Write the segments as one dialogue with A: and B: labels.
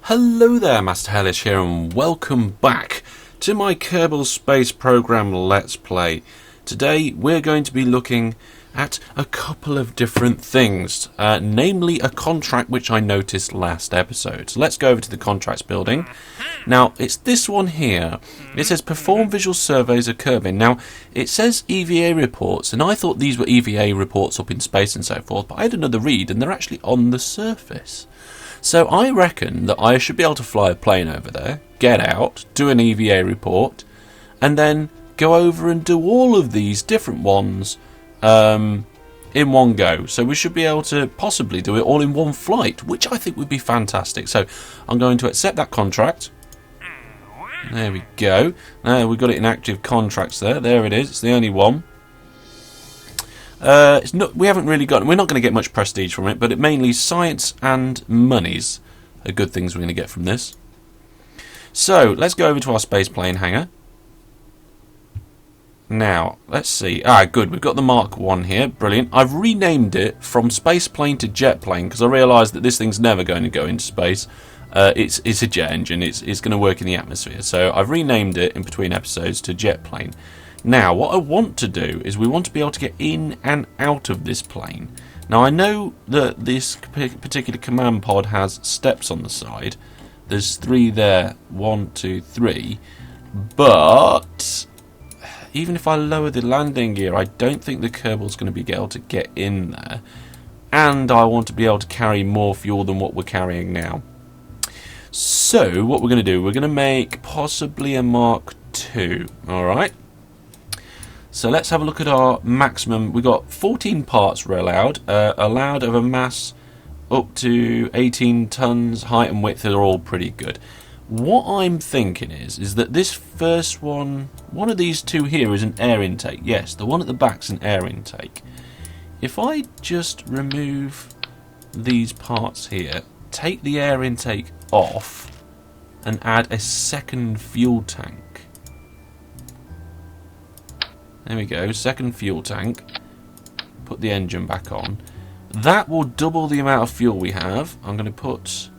A: Hello there, Master Hellish here, and welcome back to my Kerbal Space Program Let's Play. Today we're going to be looking at a couple of different things, namely a contract which I noticed last episode. So let's go over to the contracts building. Now, it's this one here. It says perform visual surveys of Kerbin. Now, it says EVA reports, and I thought these were EVA reports up in space and so forth, but I had another read and they're actually on the surface. So I reckon that I should be able to fly a plane over there, get out, do an EVA report, and then go over and do all of these different ones in one go. So we should be able to possibly do it all in one flight, which I think would be fantastic. So I'm going to accept that contract. There we go. Now we've got it in active contracts there. There it is. It's the only one. We haven't really got. We're not going to get much prestige from it, but it mainly science and monies are good things we're going to get from this. So let's go over to our space plane hangar. Now let's see. Good. We've got the Mark 1 here. Brilliant. I've renamed it from space plane to jet plane because I realised that this thing's never going to go into space. It's a jet engine. It's going to work in the atmosphere. So I've renamed it in between episodes to jet plane. Now, what I want to do is we want to be able to get in and out of this plane. Now, I know that this particular command pod has steps on the side. There's 3 there. 1, 2, 3. But even if I lower the landing gear, I don't think the Kerbal's going to be able to get in there. And I want to be able to carry more fuel than what we're carrying now. So, what we're going to do, we're going to make possibly a Mark II. Alright? So let's have a look at our maximum. We've got 14 parts were allowed of a mass up to 18 tons. Height and width are all pretty good. What I'm thinking is that this first one of these two here is an air intake. Yes, the one at the back's an air intake. If I just remove these parts here, take the air intake off and add a second fuel tank. There we go, second fuel tank. Put the engine back on. That will double the amount of fuel we have. I'm going to put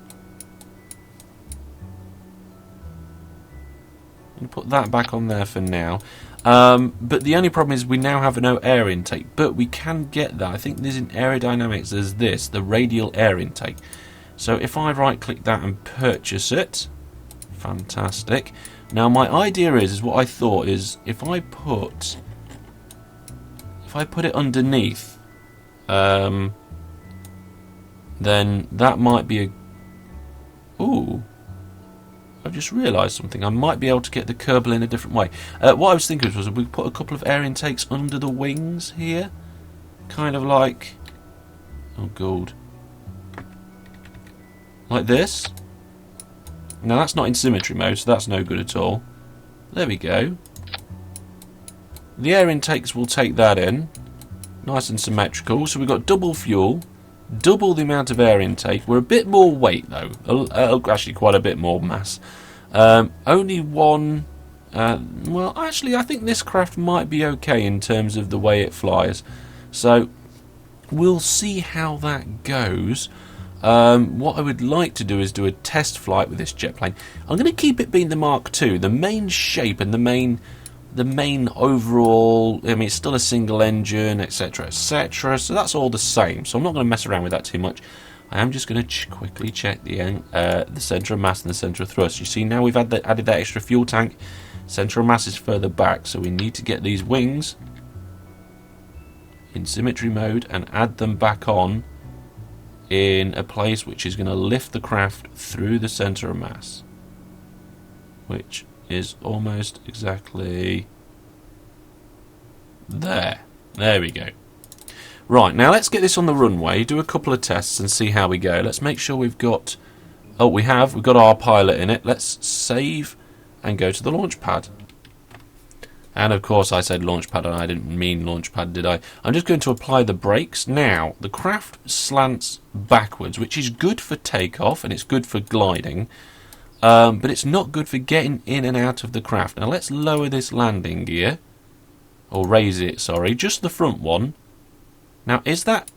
A: that back on there for now. But the only problem is we now have no air intake. But we can get that. I think there's in aerodynamics, there's this, the radial air intake. So if I right click that and purchase it, fantastic. Now my idea is what I thought is if I put it underneath, then that might be a... Ooh. I've just realised something. I might be able to get the Kerbal in a different way. What I was thinking was we put a couple of air intakes under the wings here. Kind of like... Oh, God. Like this. Now, that's not in symmetry mode, so that's no good at all. There we go. The air intakes will take that in. Nice and symmetrical. So we've got double fuel, double the amount of air intake. We're a bit more weight, though. Actually, quite a bit more mass. Only one... well, actually, I think this craft might be okay in terms of the way it flies. So, we'll see how that goes. What I would like to do is do a test flight with this jet plane. I'm going to keep it being the Mark II. The main shape and the main overall, I mean, it's still a single engine, etc., etc. So that's all the same. So I'm not going to mess around with that too much. I am just going to quickly check the centre of mass and the centre of thrust. You see, now we've added that extra fuel tank. Centre of mass is further back, so we need to get these wings in symmetry mode and add them back on in a place which is going to lift the craft through the centre of mass, which is almost exactly there. There we go. Right, now let's get this on the runway, do a couple of tests and see how we go. Let's make sure we've got... Oh, we've got our pilot in it. Let's save and go to the launch pad. And of course I said launch pad and I didn't mean launch pad, did I? I'm just going to apply the brakes. Now, the craft slants backwards, which is good for takeoff and it's good for gliding. But it's not good for getting in and out of the craft. Now let's lower this landing gear. Or raise it, sorry. Just the front one. Now, is that...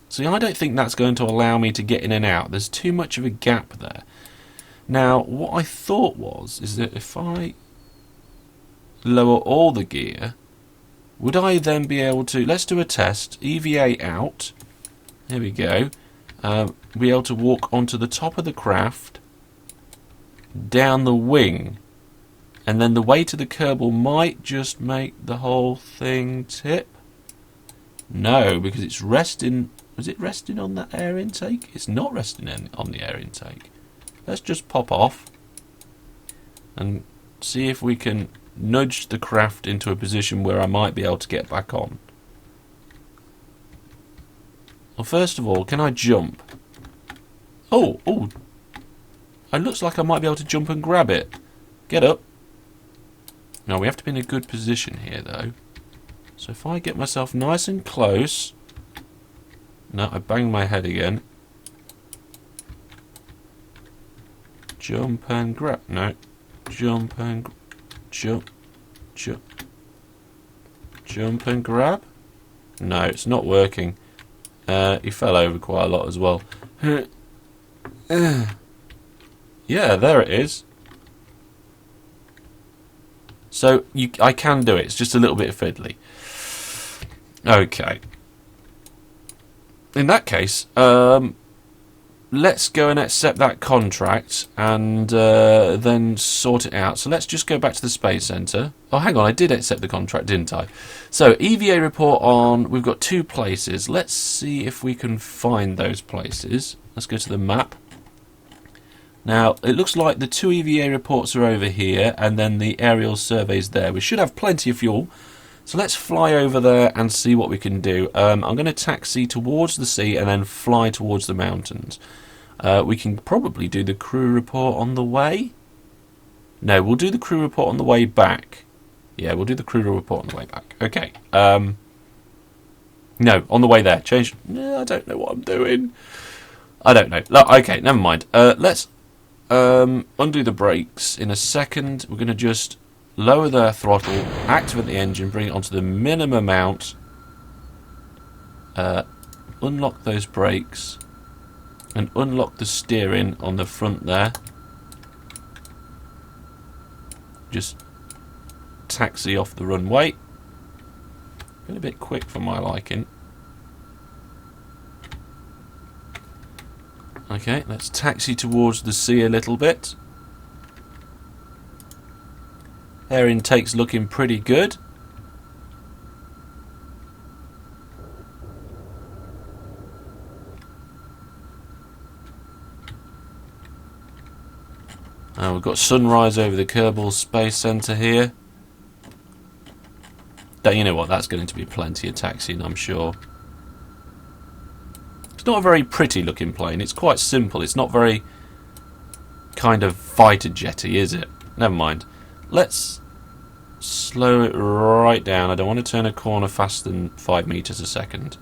A: See, I don't think that's going to allow me to get in and out. There's too much of a gap there. Now, what I thought was, is that if I lower all the gear, would I then be able to, let's do a test, EVA out, there we go, be able to walk onto the top of the craft, down the wing, and then the weight of the Kerbal might just make the whole thing tip? No, because it's resting, was it resting on that air intake? It's not resting on the air intake. Let's just pop off and see if we can nudge the craft into a position where I might be able to get back on. Well, first of all, can I jump? Oh, it looks like I might be able to jump and grab it. Get up. Now, we have to be in a good position here, though. So if I get myself nice and close... No, I banged my head again. Jump and grab. No. Jump and... Jump and grab? No, it's not working. He fell over quite a lot as well. Yeah, there it is. So, I can do it. It's just a little bit fiddly. Okay. In that case, let's go and accept that contract and then sort it out. So let's just go back to the Space Centre. Oh, hang on, I did accept the contract, didn't I? So, EVA report on, we've got 2 places. Let's see if we can find those places. Let's go to the map. Now, it looks like the 2 EVA reports are over here, and then the aerial surveys there. We should have plenty of fuel. So let's fly over there and see what we can do. I'm going to taxi towards the sea and then fly towards the mountains. We can probably do the crew report on the way. No, we'll do the crew report on the way back. Yeah, we'll do the crew report on the way back. Okay. No, on the way there. Change. No, I don't know what I'm doing. I don't know. Okay, never mind. Let's undo the brakes in a second. We're going to just lower the throttle, activate the engine, bring it onto the minimum amount, unlock those brakes, and unlock the steering on the front there. Just taxi off the runway. Been a bit quick for my liking. Okay, let's taxi towards the sea a little bit. Air intake's looking pretty good. We've got sunrise over the Kerbal Space Centre here. You know what, that's going to be plenty of taxiing, I'm sure. It's not a very pretty looking plane. It's quite simple. It's not very kind of fighter jetty, is it? Never mind. Let's slow it right down. I don't want to turn a corner faster than 5 meters a second.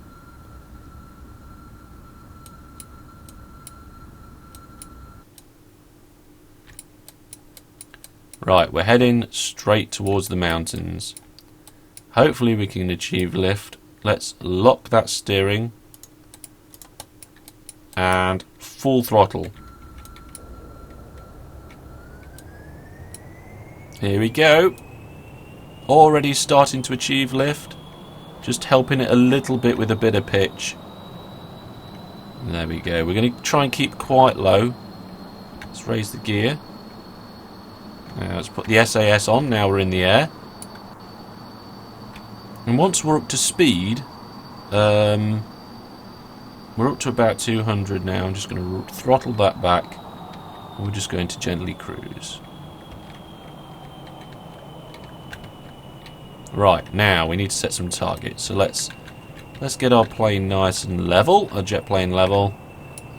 A: Right, we're heading straight towards the mountains. Hopefully we can achieve lift. Let's lock that steering and full throttle. Here we go. Already starting to achieve lift. Just helping it a little bit with a bit of pitch. There we go. We're going to try and keep quite low. Let's raise the gear. Now let's put the SAS on. Now we're in the air. And once we're up to speed, we're up to about 200 now. I'm just going to throttle that back. And we're just going to gently cruise. Right, now we need to set some targets. So let's get our plane nice and level, our jet plane level,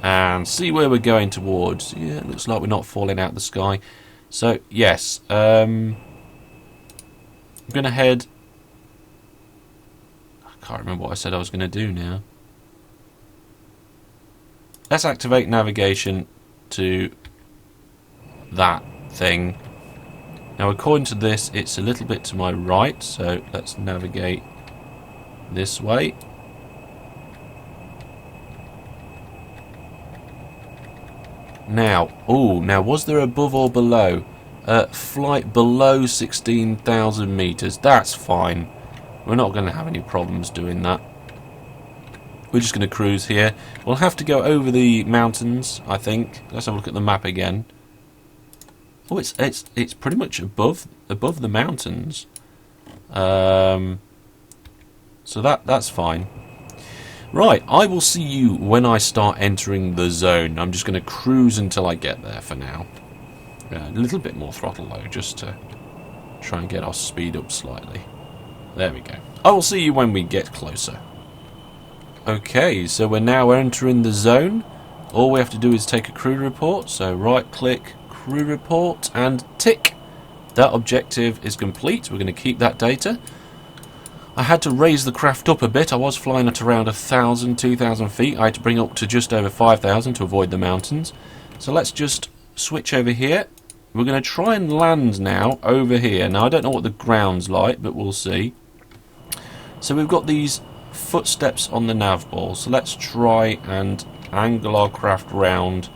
A: and see where we're going towards. Yeah, it looks like we're not falling out of the sky. So yes, I'm going to head. I can't remember what I said I was going to do now. Let's activate navigation to that thing. Now, according to this, it's a little bit to my right, so let's navigate this way. Now, now was there above or below? Flight below 16,000 meters. That's fine. We're not going to have any problems doing that. We're just going to cruise here. We'll have to go over the mountains, I think. Let's have a look at the map again. Oh, it's pretty much above the mountains. So that's fine. Right, I will see you when I start entering the zone. I'm just going to cruise until I get there for now. A little bit more throttle though, just to try and get our speed up slightly. There we go. I will see you when we get closer. Okay, so we're now entering the zone. All we have to do is take a crew report. So right click, crew report, and tick. That objective is complete. We're going to keep that data. I had to raise the craft up a bit. I was flying at around 1,000, 2,000 feet. I had to bring it up to just over 5,000 to avoid the mountains. So let's just switch over here. We're going to try and land now over here. Now I don't know what the ground's like, but we'll see. So we've got these footsteps on the nav ball. So let's try and angle our craft round.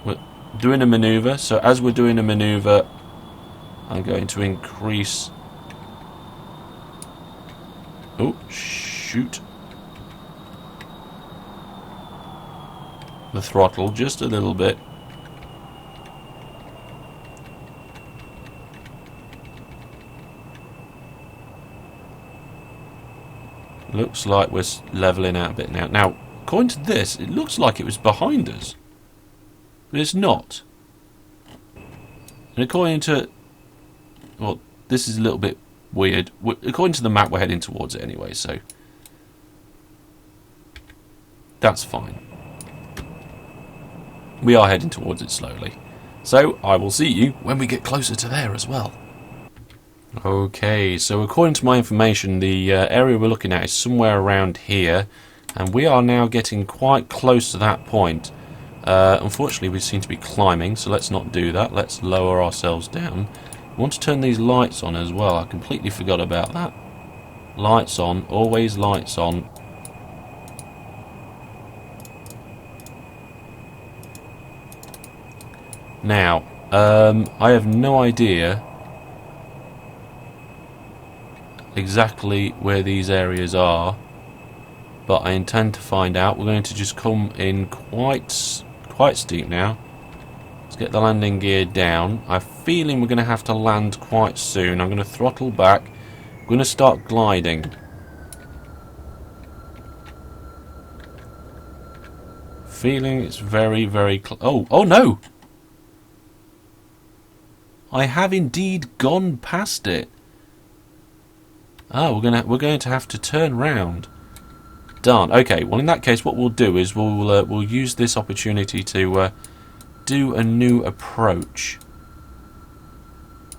A: We're doing a maneuver. So as we're doing a maneuver, I'm going to increase... Oh, shoot. The throttle just a little bit. Looks like we're leveling out a bit now. Now, according to this, it looks like it was behind us. But it's not. And according to... Well, this is a little bit weird. According to the map, we're heading towards it anyway, so... That's fine. We are heading towards it slowly. So, I will see you when we get closer to there as well. Okay, so according to my information, the area we're looking at is somewhere around here. And we are now getting quite close to that point. Unfortunately, we seem to be climbing, so let's not do that. Let's lower ourselves down. I want to turn these lights on as well. I completely forgot about that. Lights on, always lights on. Now, I have no idea exactly where these areas are, but I intend to find out. We're going to just come in quite steep now. Let's get the landing gear down. I have a feeling we're going to have to land quite soon. I'm going to throttle back. I'm going to start gliding. Feeling it's very, very close. Oh no! I have indeed gone past it. Oh, we're going to have to turn round. Darn. Okay. Well, in that case, what we'll do is we'll use this opportunity to do a new approach.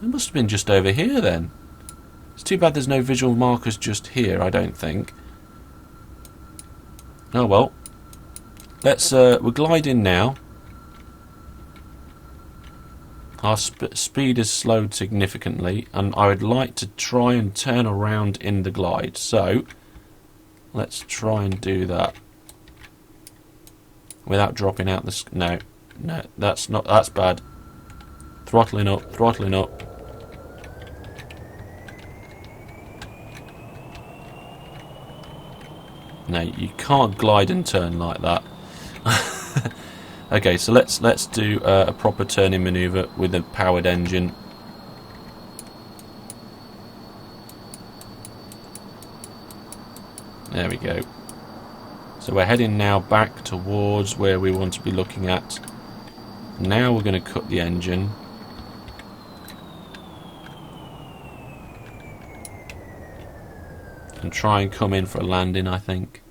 A: It must have been just over here then. It's too bad there's no visual markers just here. I don't think. Oh well. Let's. We're gliding now. Our speed is slowed significantly, and I would like to try and turn around in the glide. So, let's try and do that without dropping out the... No, that's not. That's bad. Throttling up, throttling up. No, you can't glide and turn like that. Okay, so let's do a proper turning maneuver with a powered engine. There we go. So we're heading now back towards where we want to be looking at. Now we're going to cut the engine. And try and come in for a landing, I think.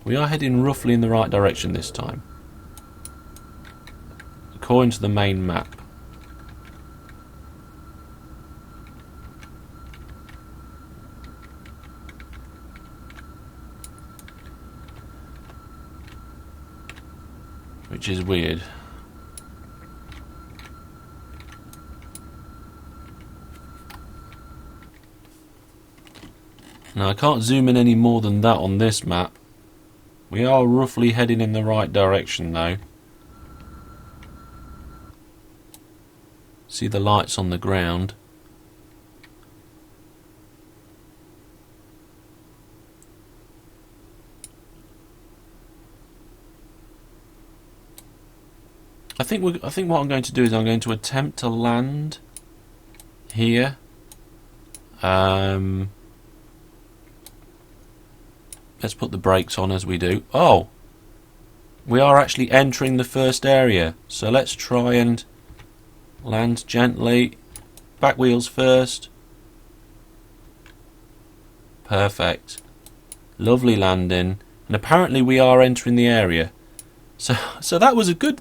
A: We are heading roughly in the right direction this time, according to the main map. Which is weird. Now I can't zoom in any more than that on this map. We are roughly heading in the right direction, though. See the lights on the ground. I think what I'm going to do is I'm going to attempt to land here. Let's put the brakes on as we do. Oh, we are actually entering the first area. So let's try and land gently. Back wheels first. Perfect. Lovely landing. And apparently we are entering the area. So that was good.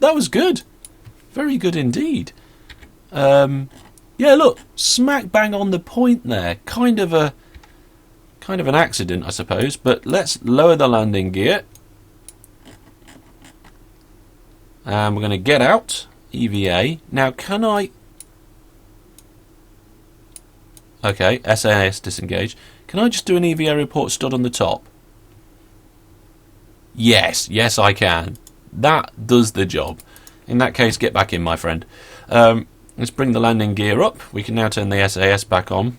A: Very good indeed. Yeah, look, smack bang on the point there. Kind of an accident, I suppose, but let's lower the landing gear. And we're going to get out, EVA. Now, can I... Okay, SAS disengage. Can I just do an EVA report stood on the top? Yes, I can. That does the job. In that case, get back in, my friend. Let's bring the landing gear up. We can now turn the SAS back on.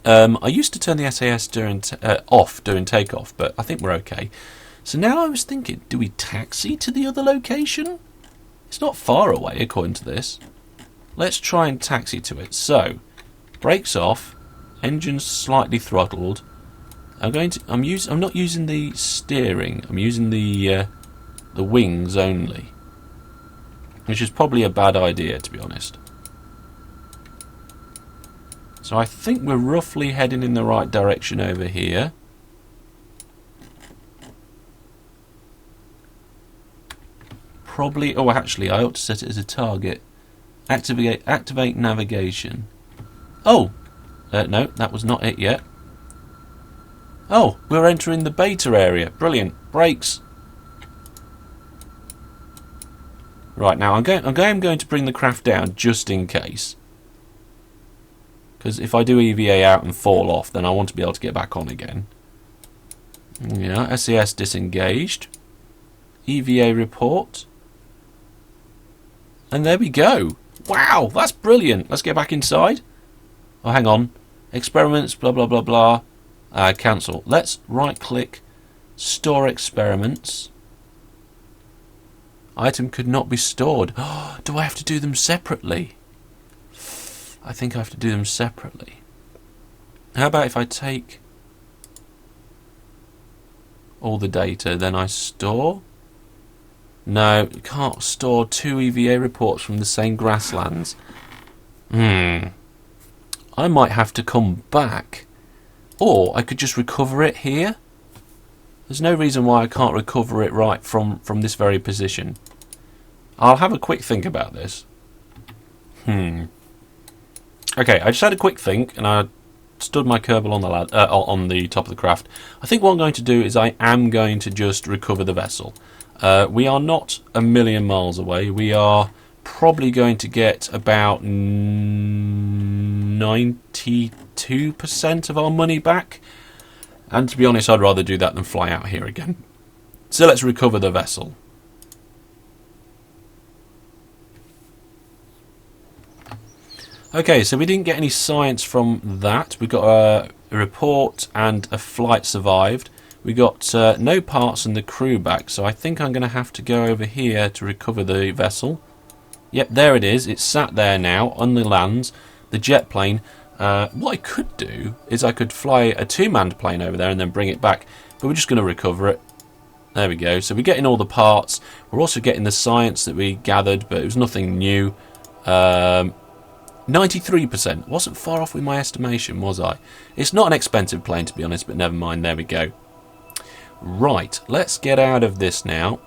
A: I used to turn the SAS off during takeoff, but I think we're okay. So now I was thinking, do we taxi to the other location? It's not far away, according to this. Let's try and taxi to it. So, brakes off, engines slightly throttled. I'm not using the steering. I'm using the wings only, which is probably a bad idea, to be honest. So I think we're roughly heading in the right direction over here. Probably... Oh, actually, I ought to set it as a target. Activate navigation. Oh! No, that was not it yet. Oh, we're entering the beta area. Brilliant. Brakes. Right, now I'm going to bring the craft down just in case. Because if I do EVA out and fall off, then I want to be able to get back on again. Yeah, SAS disengaged. EVA report. And there we go. Wow, that's brilliant. Let's get back inside. Oh, hang on. Experiments, blah, blah, blah, blah. Cancel. Let's right-click. Store experiments. Item could not be stored. Do I have to do them separately? I think I have to do them separately. How about if I take all the data, then I store? No, you can't store two EVA reports from the same grasslands. I might have to come back. Or I could just recover it here. There's no reason why I can't recover it right from this very position. I'll have a quick think about this. Okay, I just had a quick think, and I stood my Kerbal on the top of the craft. I think what I'm going to do is I am going to just recover the vessel. We are not a million miles away. We are probably going to get about 92% of our money back. And to be honest, I'd rather do that than fly out here again. So let's recover the vessel. Okay, so we didn't get any science from that. We got a report and a flight survived. We got no parts and the crew back, so I think I'm going to have to go over here to recover the vessel. Yep, there it is. It's sat there now on the lands, the jet plane. What I could do is I could fly a two-manned plane over there and then bring it back, but we're just going to recover it. There we go. So we're getting all the parts. We're also getting the science that we gathered, but it was nothing new. 93%. Wasn't far off with my estimation, was I? It's not an expensive plane, to be honest, but never mind. There we go. Right, let's get out of this now.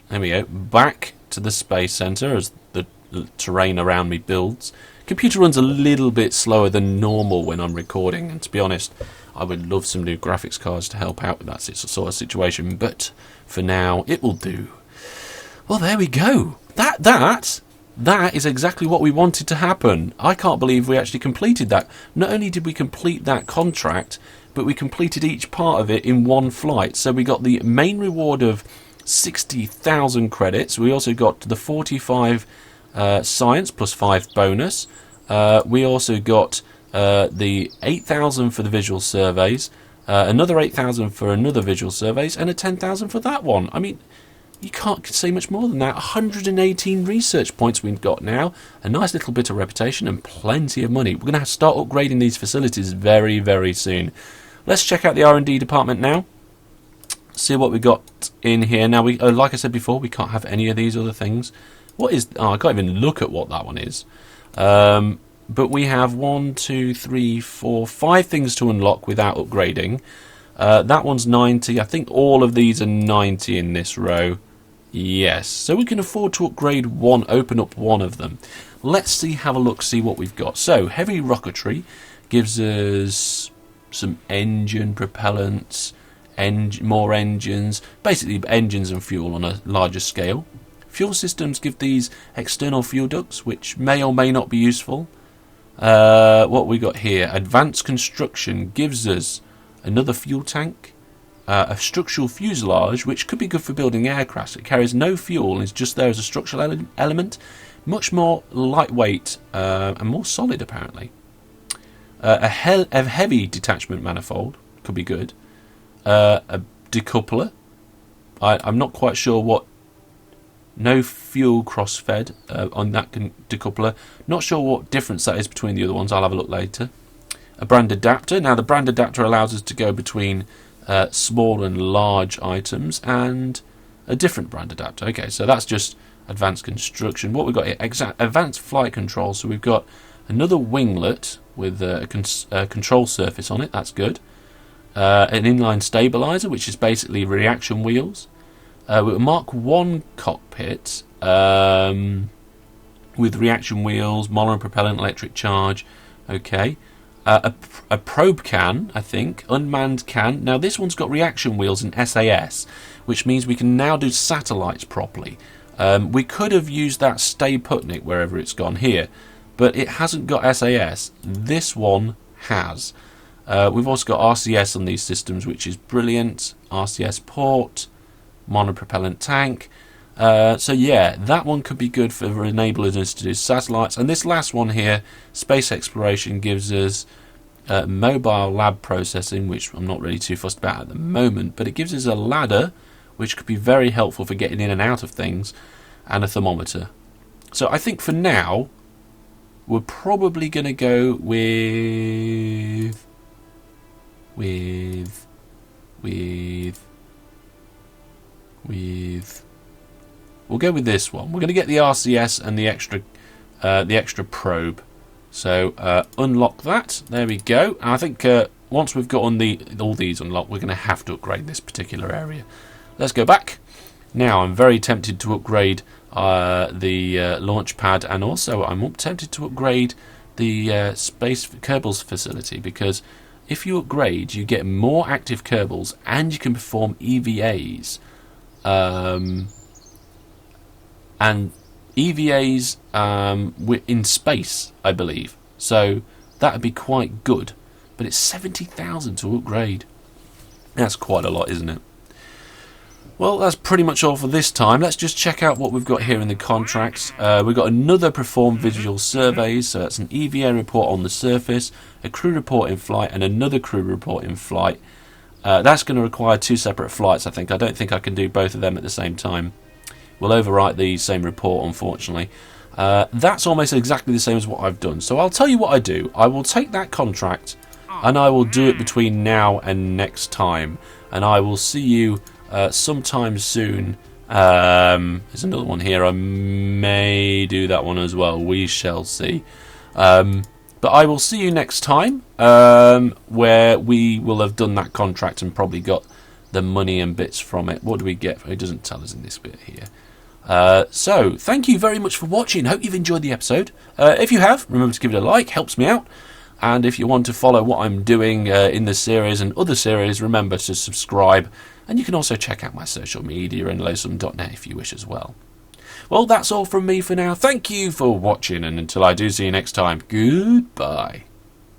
A: There we go. Back to the space center as the terrain around me builds. Computer runs a little bit slower than normal when I'm recording, and to be honest, I would love some new graphics cards to help out with that sort of situation, but for now, it will do. Well, there we go. That is exactly what we wanted to happen. I can't believe we actually completed that. Not only did we complete that contract, but we completed each part of it in one flight. So we got the main reward of 60,000 credits. We also got the 45 science plus 5 bonus. We also got the 8,000 for the visual surveys, another 8,000 for another visual surveys, and a 10,000 for that one. I mean, you can't say much more than that. 118 research points we've got now, a nice little bit of reputation, and plenty of money. We're going to have to start upgrading these facilities very, very soon. Let's check out the R&D department now. See what we got in here. Now, like I said before, we can't have any of these other things. What is... Oh, I can't even look at what that one is. But we have 1, 2, 3, 4, 5 things to unlock without upgrading. That one's 90. I think all of these are 90 in this row. Yes, so we can afford to upgrade one, open up one of them. Let's have a look, see what we've got. So, heavy rocketry gives us some engine propellants, more engines, basically engines and fuel on a larger scale. Fuel systems give these external fuel ducts, which may or may not be useful. What we got here, advanced construction gives us another fuel tank. A structural fuselage, which could be good for building aircraft. It carries no fuel and is just there as a structural element. Much more lightweight and more solid, apparently. A heavy detachment manifold could be good. A decoupler. I'm not quite sure what... No fuel cross-fed on that decoupler. Not sure what difference that is between the other ones. I'll have a look later. A brand adapter. Now, the brand adapter allows us to go between... small and large items, and a different brand adapter. Okay, so that's just advanced construction. What we've got here, advanced flight control. So we've got another winglet with a control surface on it. That's good. An inline stabilizer, which is basically reaction wheels. With a Mark 1 cockpit with reaction wheels, monopropellant, electric charge. Okay. A probe can, I think, unmanned can. Now this one's got reaction wheels and SAS, which means we can now do satellites properly. We could have used that Stay Putnik wherever it's gone here, but it hasn't got SAS. This one has. We've also got RCS on these systems, which is brilliant. RCS port, monopropellant tank. So yeah, that one could be good for enabling us to do satellites. And this last one here, space exploration, gives us mobile lab processing, which I'm not really too fussed about at the moment, but it gives us a ladder, which could be very helpful for getting in and out of things, and a thermometer. So I think for now, we're probably going to go with we'll go with this one. We're going to get the RCS and the extra probe. So unlock that. There we go. And I think once we've got all these unlocked, we're going to have to upgrade this particular area. Let's go back. Now I'm very tempted to upgrade the launch pad, and also I'm tempted to upgrade the space Kerbal's facility, because if you upgrade, you get more active Kerbals and you can perform EVAs. And EVAs in space, I believe. So that would be quite good. But it's 70,000 to upgrade. That's quite a lot, isn't it? Well, that's pretty much all for this time. Let's just check out what we've got here in the contracts. We've got another perform visual surveys. So that's an EVA report on the surface, a crew report in flight, and another crew report in flight. That's going to require 2 separate flights, I think. I don't think I can do both of them at the same time. We'll overwrite the same report, unfortunately. That's almost exactly the same as what I've done. So I'll tell you what I do. I will take that contract and I will do it between now and next time. And I will see you sometime soon. There's another one here. I may do that one as well. We shall see. But I will see you next time, where we will have done that contract and probably got the money and bits from it. What do we get? It doesn't tell us in this bit here. So, thank you very much for watching. Hope you've enjoyed the episode. If you have, remember to give it a like. Helps me out. And if you want to follow what I'm doing in this series and other series, remember to subscribe. And you can also check out my social media and lowsome.net if you wish as well. Well, that's all from me for now. Thank you for watching, and until I do see you next time, goodbye.